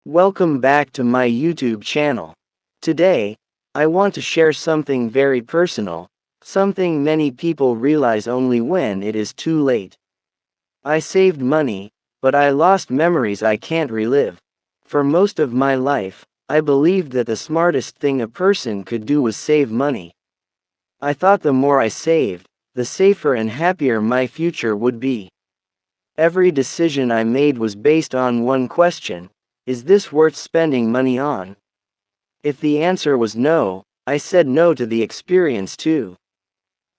Welcome back to my YouTube channel. Today, I want to share something very personal, something many people realize only when it is too late. I saved money, but I lost memories I can't relive. For most of my life, I believed that the smartest thing a person could do was save money. I thought the more I saved, the safer and happier my future would be. Every decision I made was based on one question: is this worth spending money on? If the answer was no, I said no to the experience too.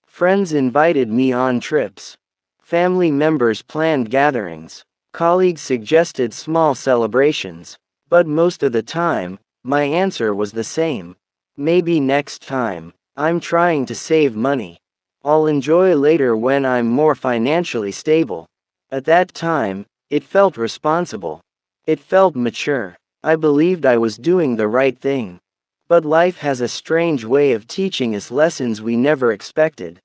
Friends invited me on trips. Family members planned gatherings. Colleagues suggested small celebrations. But most of the time, my answer was the same. Maybe next time. I'm trying to save money. I'll enjoy later when I'm more financially stable. At that time, it felt responsible. It felt mature. I believed I was doing the right thing. But life has a strange way of teaching us lessons we never expected.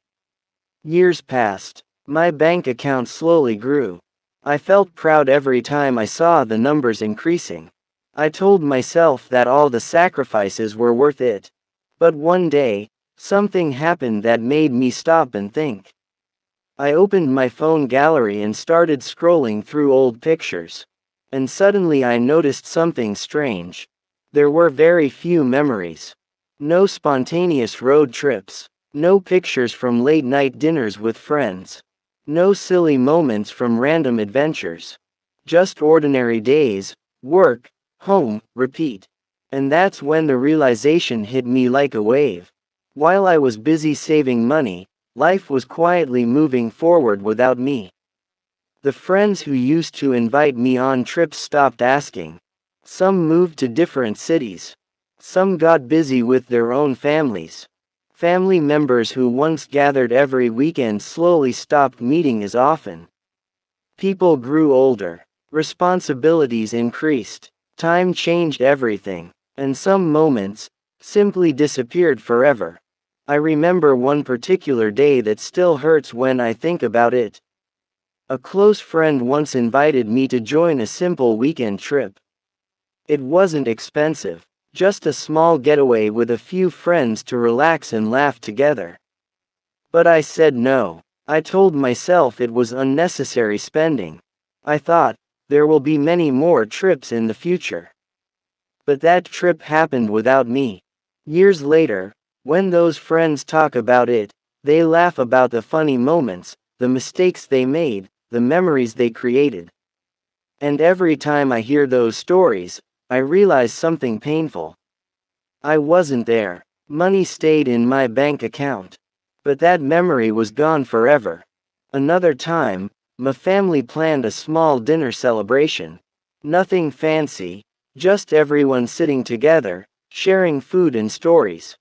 Years passed. My bank account slowly grew. I felt proud every time I saw the numbers increasing. I told myself that all the sacrifices were worth it. But one day, something happened that made me stop and think. I opened my phone gallery and started scrolling through old pictures. And suddenly I noticed something strange. There were very few memories. No spontaneous road trips. No pictures from late-night dinners with friends. No silly moments from random adventures. Just ordinary days, work, home, repeat. And that's when the realization hit me like a wave. While I was busy saving money, life was quietly moving forward without me. The friends who used to invite me on trips stopped asking. Some moved to different cities. Some got busy with their own families. Family members who once gathered every weekend slowly stopped meeting as often. People grew older. Responsibilities increased. Time changed everything. And some moments simply disappeared forever. I remember one particular day that still hurts when I think about it. A close friend once invited me to join a simple weekend trip. It wasn't expensive, just a small getaway with a few friends to relax and laugh together. But I said no. I told myself it was unnecessary spending. I thought, there will be many more trips in the future. But that trip happened without me. Years later, when those friends talk about it, they laugh about the funny moments, the mistakes they made, the memories they created. And every time I hear those stories, I realize something painful. I wasn't there. Money stayed in my bank account. But that memory was gone forever. Another time, my family planned a small dinner celebration. Nothing fancy, just everyone sitting together, sharing food and stories.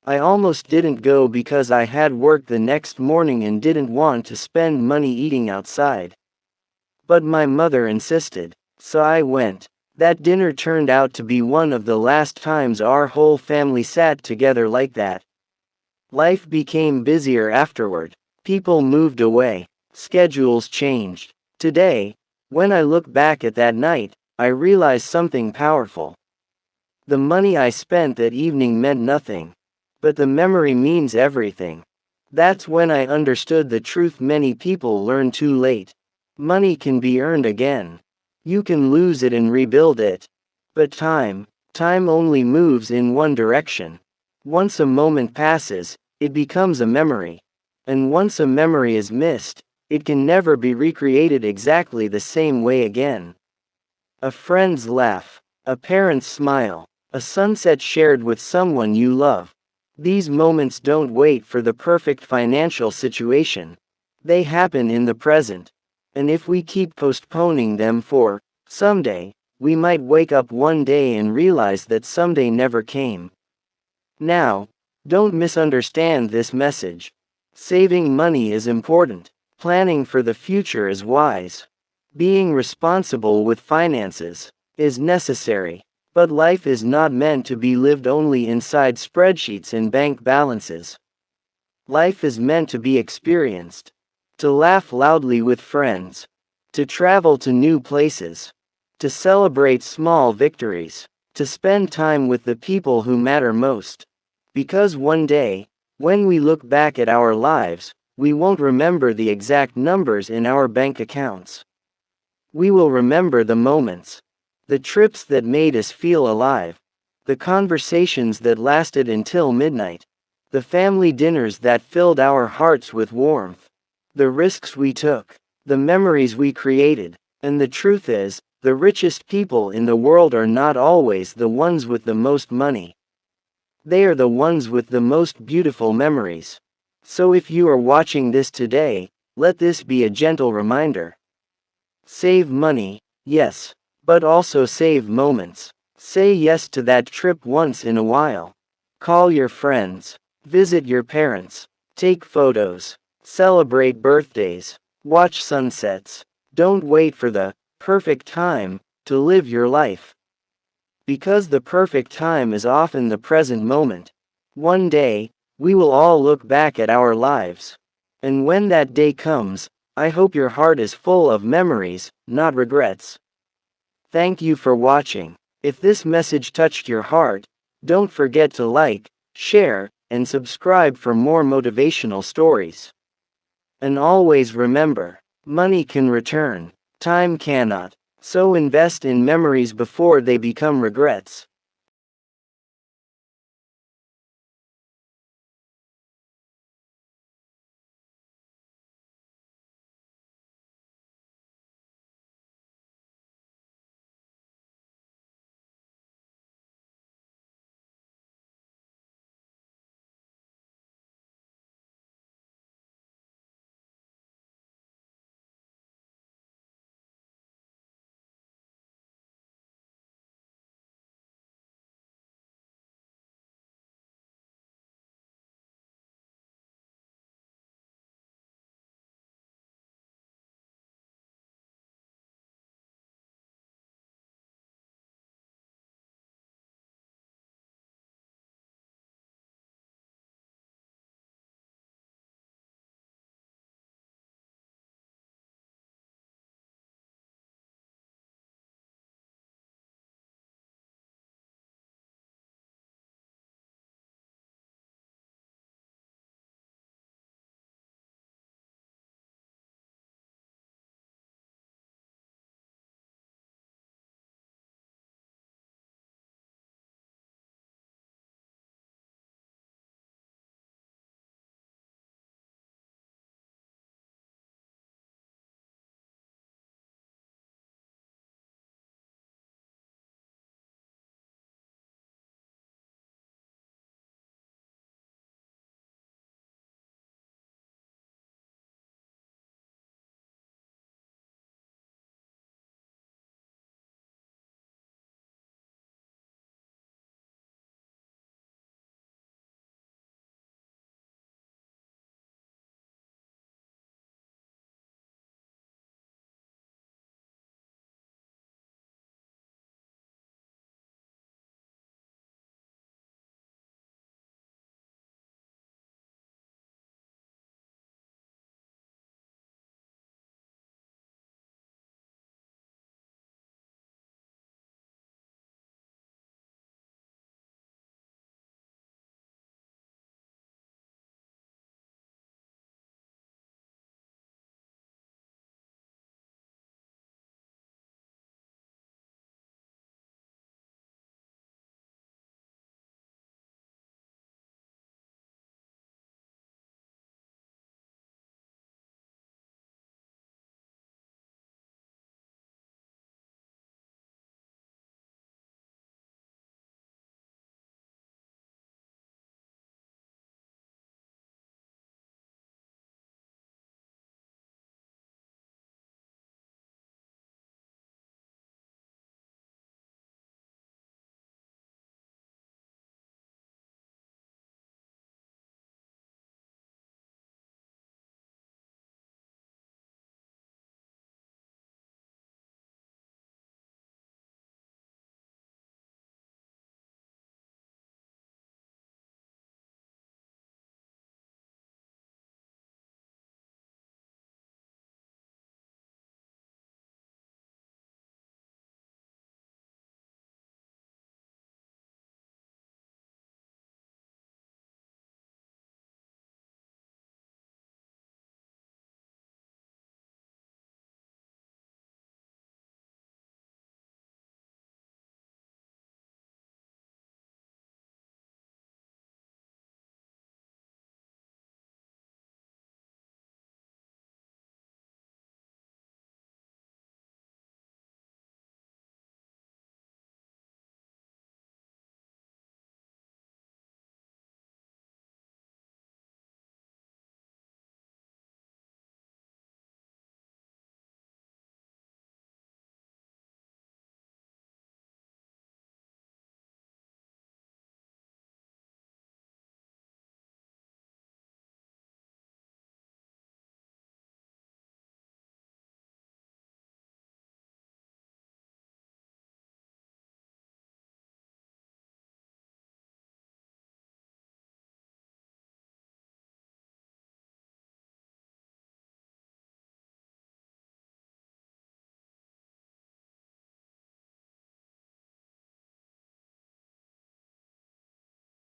I almost didn't go because I had work the next morning and didn't want to spend money eating outside. But my mother insisted, so I went. That dinner turned out to be one of the last times our whole family sat together like that. Life became busier afterward. People moved away. Schedules changed. Today, when I look back at that night, I realize something powerful. The money I spent that evening meant nothing. But the memory means everything. That's when I understood the truth many people learn too late. Money can be earned again. You can lose it and rebuild it. But time only moves in one direction. Once a moment passes, it becomes a memory. And once a memory is missed, it can never be recreated exactly the same way again. A friend's laugh, a parent's smile, a sunset shared with someone you love. These moments don't wait for the perfect financial situation. They happen in the present. And if we keep postponing them for someday, we might wake up one day and realize that someday never came. Now, don't misunderstand this message. Saving money is important. Planning for the future is wise. Being responsible with finances is necessary. But life is not meant to be lived only inside spreadsheets and bank balances. Life is meant to be experienced. To laugh loudly with friends. To travel to new places. to celebrate small victories, to spend time with the people who matter most. Because one day, when we look back at our lives, we won't remember the exact numbers in our bank accounts. We will remember the moments, the trips that made us feel alive, the conversations that lasted until midnight, the family dinners that filled our hearts with warmth, the risks we took, the memories we created. And the truth is, the richest people in the world are not always the ones with the most money. They are the ones with the most beautiful memories. So if you are watching this today, let this be a gentle reminder. Save money, yes, but also save moments. Say yes to that trip once in a while. Call your friends, visit your parents, take photos, celebrate birthdays, watch sunsets. Don't wait for the perfect time to live your life. Because the perfect time is often the present moment. One day, we will all look back at our lives. And when that day comes, I hope your heart is full of memories, not regrets. Thank you for watching. If this message touched your heart, don't forget to like, share, and subscribe for more motivational stories. And always remember, money can return, time cannot. So invest in memories before they become regrets.